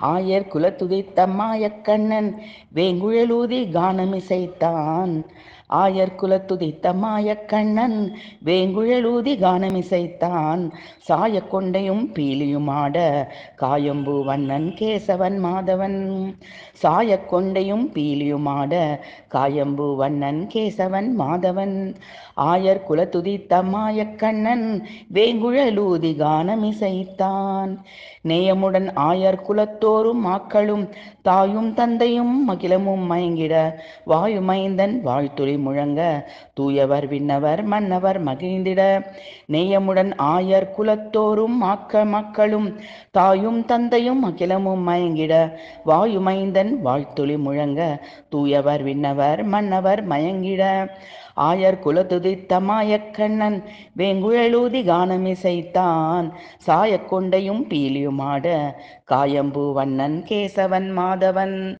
ஆயர் குலத்துதித்த மாயக்கண்ணன் வேங்குழலூதி கானமிசைத்தான். ஆயர் குலத்துதித்த மாயக்கண்ணன் வேங்குழலூதி கானமிசைத்தான். சாயக் கொண்டையும் பீலியுமாட காயம்பூ வண்ணன் கேசவன் மாதவன். சாயக் கொண்டையும் பீலியுமாட காயம்பூ வண்ணன் கேசவன் மாதவன். ஆயர் குலத்துதித்த மாயக்கண்ணன் வேங்குழலூதி கானமிசைத்தான். நேயமுடன் ஆயர் குலத்தோரும் மாக்களும் தாயும் தந்தையும் அகிலமும் மயங்கிட வாயுமைந்தன் வாழ்த்துளி முழங்க தூயவர் விண்ணவர் மன்னவர் மகிழ்ந்திட. நேயமுடன் ஆயர் குலத்தோரும் மக்களும் தாயும் தந்தையும் அகிலமும் மயங்கிட வாயுமைந்தன் வாழ்த்துளி முழங்க தூயவர் விண்ணவர் மன்னவர் மயங்கிட. ஆயர் குலத்துதித்த மாயக்கண்ணன் வேங்குழலூதி கானமிசைத்தான். சாயக் கொண்டையும் பீலியுமாட காயம்பூ வண்ணன் கேசவன் மாதவன்.